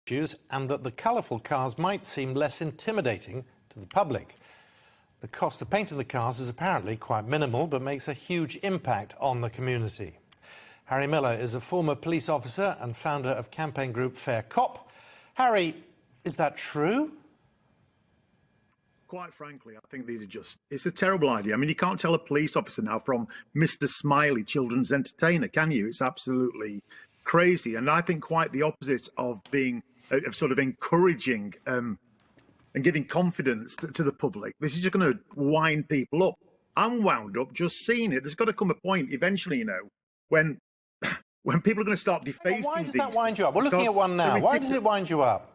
issues and that the colourful cars might seem less intimidating to the public. The cost of painting the cars is apparently quite minimal, but makes a huge impact on the community. Harry Miller is a former police officer and founder of campaign group Fair Cop. Harry, is that true? Quite frankly, I think these are it's a terrible idea. I mean, you can't tell a police officer now from Mr. Smiley, children's entertainer, can you? It's absolutely crazy. And I think quite the opposite of of sort of encouraging and giving confidence to the public. This is just going to wind people up. I'm wound up just seeing it. There's got to come a point eventually, you know, when people are going to start defacing. Why does that wind you up? We're looking at one now. Why does it wind you up?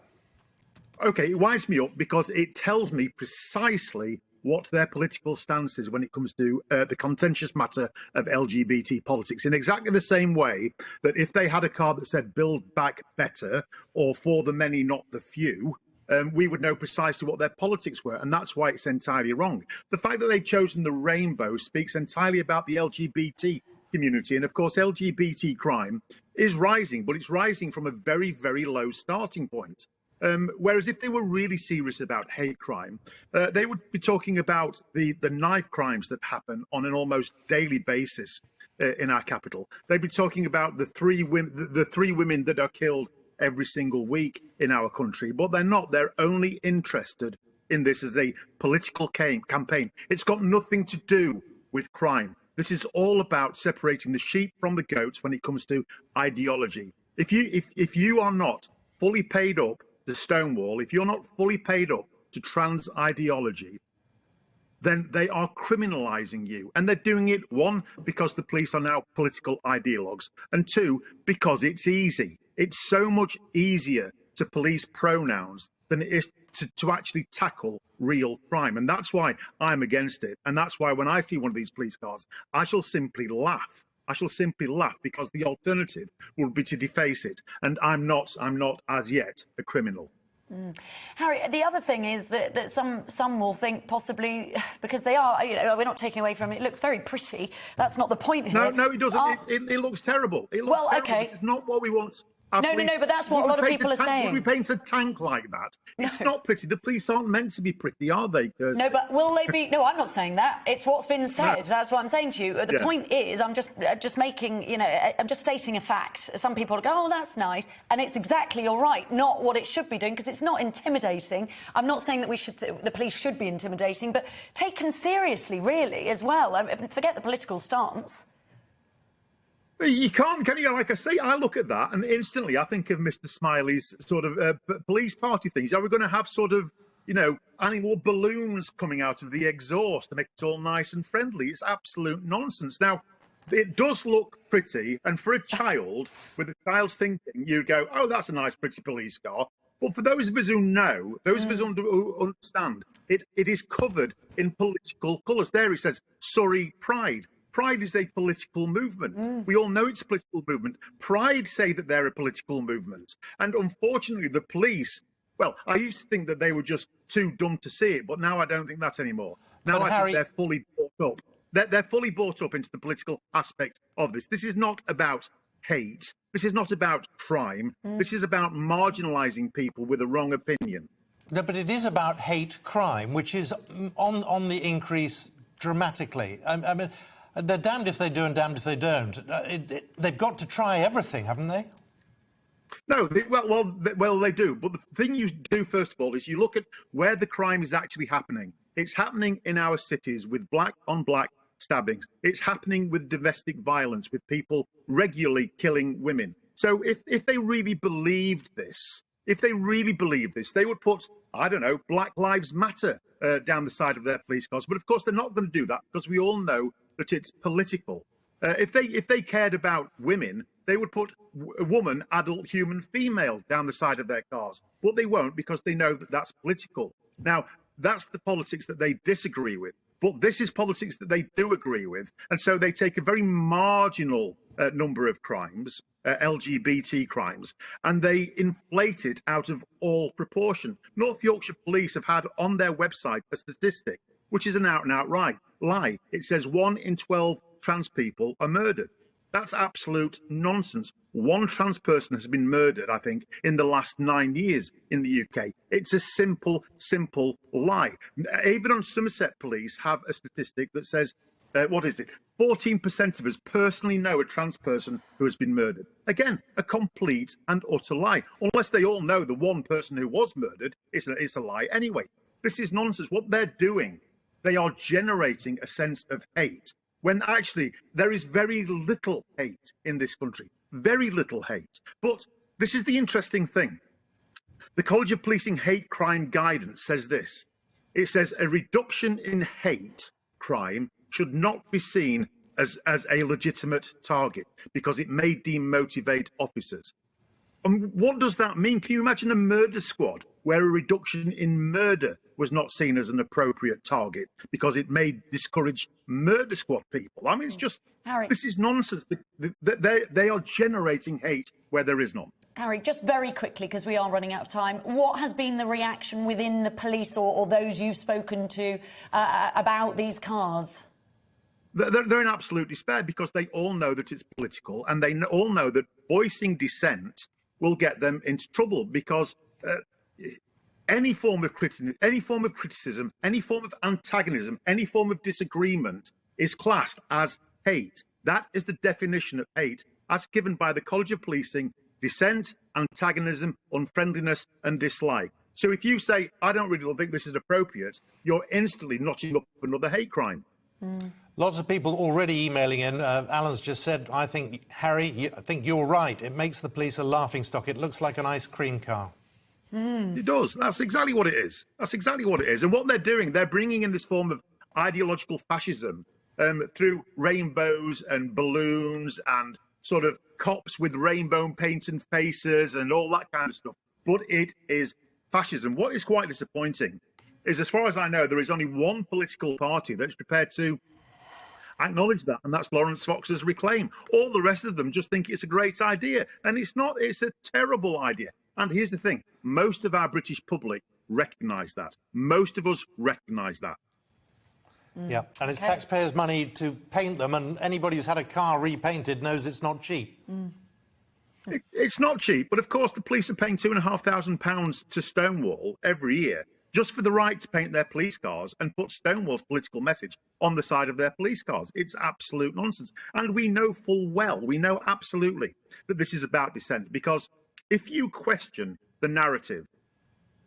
Okay, it winds me up because it tells me precisely what their political stance is when it comes to the contentious matter of LGBT politics, in exactly the same way that if they had a card that said "Build Back Better" or "For the Many, Not the Few," we would know precisely what their politics were, and that's why it's entirely wrong. The fact that they've chosen the rainbow speaks entirely about the LGBT community, and of course LGBT crime is rising, but it's rising from a very, very low starting point. Whereas if they were really serious about hate crime, they would be talking about the knife crimes that happen on an almost daily basis in our capital. They'd be talking about the three women that are killed every single week in our country, but they're not. They're only interested in this as a political campaign. It's got nothing to do with crime. This is all about separating the sheep from the goats when it comes to ideology. If you are not fully paid up to Stonewall, if you're not fully paid up to trans ideology, then they are criminalizing you. And they're doing it, one, because the police are now political ideologues, and two, because it's easy. It's so much easier to police pronouns than it is to actually tackle real crime. And that's why I'm against it. And that's why when I see one of these police cars, I shall simply laugh. I shall simply laugh, because the alternative would be to deface it. And I'm not as yet a criminal. Harry, the other thing is that some will think possibly because they are, you know, we're not taking away from it. It looks very pretty. That's not the point here. No, it doesn't. It looks terrible. It looks well, terrible. okay. This is not what we want. No, but that's what a lot of people are saying. Would we paint a tank like that? It's not pretty. The police aren't meant to be pretty, are they? Kirsty? No, but will they be? No, I'm not saying that. It's what's been said. No. That's what I'm saying to you. The point is, I'm just making, you know, I'm just stating a fact. Some people go, oh, that's nice, and it's exactly all right, not what it should be doing, because it's not intimidating. I'm not saying that the police should be intimidating, but taken seriously, really, as well. Forget the political stance. You can't, can you? Like I say, I look at that and instantly I think of Mr. Smiley's sort of police party things. Are we going to have sort of, you know, animal balloons coming out of the exhaust to make it all nice and friendly? It's absolute nonsense. Now, it does look pretty, and for a child, with a child's thinking, you go, oh, that's a nice, pretty police car. But for those of us who know, those of us who understand, it is covered in political colours. There it says, Surrey Pride. Pride is a political movement. We all know it's a political movement. Pride say that they're a political movement. And unfortunately, the police, well, I used to think that they were just too dumb to see it, but now I don't think that anymore. Now I think they're fully bought up. They're fully bought up into the political aspect of this. This is not about hate. This is not about crime. This is about marginalising people with a wrong opinion. No, but it is about hate crime, which is on the increase dramatically. I mean, they're damned if they do and damned if they don't. They've got to try everything, haven't they? No, they do. But the thing you do, first of all, is you look at where the crime is actually happening. It's happening in our cities with black-on-black stabbings. It's happening with domestic violence, with people regularly killing women. So if they really believed this, they would put, I don't know, Black Lives Matter down the side of their police cars. But of course, they're not going to do that, because we all know that it's political. If they cared about women, they would put woman, adult, human, female down the side of their cars. But they won't, because they know that that's political. Now, that's the politics that they disagree with. But this is politics that they do agree with. And so they take a very marginal number of crimes, LGBT crimes, and they inflate it out of all proportion. North Yorkshire Police have had on their website a statistic, which is an out-and-out lie. It says 1 in 12 trans people are murdered. That's absolute nonsense. One trans person has been murdered, I think, in the last 9 years in the UK. It's a simple, simple lie. Even on Somerset Police have a statistic that says, 14% of us personally know a trans person who has been murdered. Again, a complete and utter lie. Unless they all know the one person who was murdered, it's a lie anyway. This is nonsense. What they're doing, they are generating a sense of hate, when actually there is very little hate in this country. Very little hate. But this is the interesting thing. The College of Policing Hate Crime Guidance says this. It says a reduction in hate crime should not be seen as a legitimate target because it may demotivate officers. And what does that mean? Can you imagine a murder squad where a reduction in murder was not seen as an appropriate target because it may discourage murder squad people? I mean, it's just, Harry, this is nonsense. They are generating hate where there is none. Harry, just very quickly, because we are running out of time, what has been the reaction within the police or those you've spoken to about these cars? They're in absolute despair because they all know that it's political, and they all know that voicing dissent will get them into trouble because any form of criticism, any form of antagonism, any form of disagreement is classed as hate. That is the definition of hate as given by the College of Policing: dissent, antagonism, unfriendliness and dislike. So if you say, I don't really think this is appropriate, you're instantly notching up another hate crime. Lots of people already emailing in. Alan's just said, I think, Harry, I think you're right. It makes the police a laughingstock. It looks like an ice cream car. It does. That's exactly what it is. That's exactly what it is. And what they're doing, they're bringing in this form of ideological fascism through rainbows and balloons and sort of cops with rainbow painted faces and all that kind of stuff. But it is fascism. What is quite disappointing is, as far as I know, there is only one political party that's prepared to acknowledge that, and that's Lawrence Fox's Reclaim. All the rest of them just think it's a great idea, and it's not. It's a terrible idea. And here's the thing, most of our British public recognise that. Most of us recognise that. Yeah, and it's taxpayers' money to paint them, and anybody who's had a car repainted knows it's not cheap. It's not cheap, but of course the police are paying £2,500 to Stonewall every year just for the right to paint their police cars and put Stonewall's political message on the side of their police cars. It's absolute nonsense. And we know full well, we know absolutely that this is about dissent, because if you question the narrative,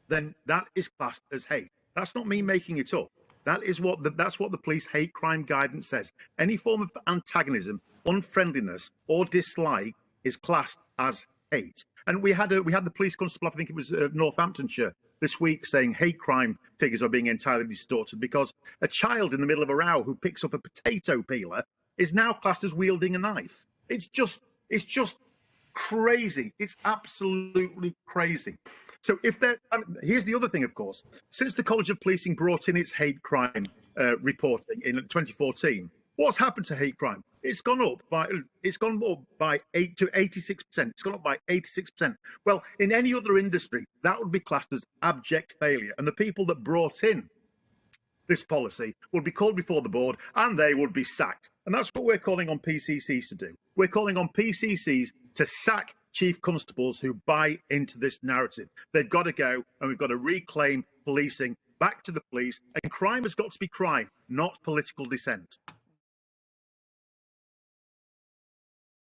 then that is classed as hate. That's not me making it up. That's what the police hate crime guidance says. Any form of antagonism, unfriendliness or dislike is classed as hate. And we had the police constable, I think it was Northamptonshire, this week saying hate crime figures are being entirely distorted because a child in the middle of a row who picks up a potato peeler is now classed as wielding a knife. It's just crazy. It's absolutely crazy. So here's the other thing, of course. Since the College of Policing brought in its hate crime reporting in 2014, what's happened to hate crime? It's gone up by 8 to 86%. It's gone up by 86%. Well, in any other industry, that would be classed as abject failure. And the people that brought in this policy would be called before the board and they would be sacked. And that's what we're calling on PCCs to do. We're calling on PCCs to sack chief constables who buy into this narrative. They've got to go, and we've got to reclaim policing back to the police. And crime has got to be crime, not political dissent.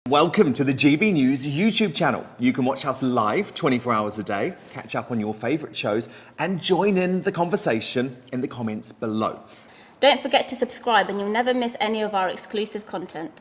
Welcome to the GB News YouTube channel. You can watch us live 24 hours a day, catch up on your favourite shows, and join in the conversation in the comments below. Don't forget to subscribe and you'll never miss any of our exclusive content.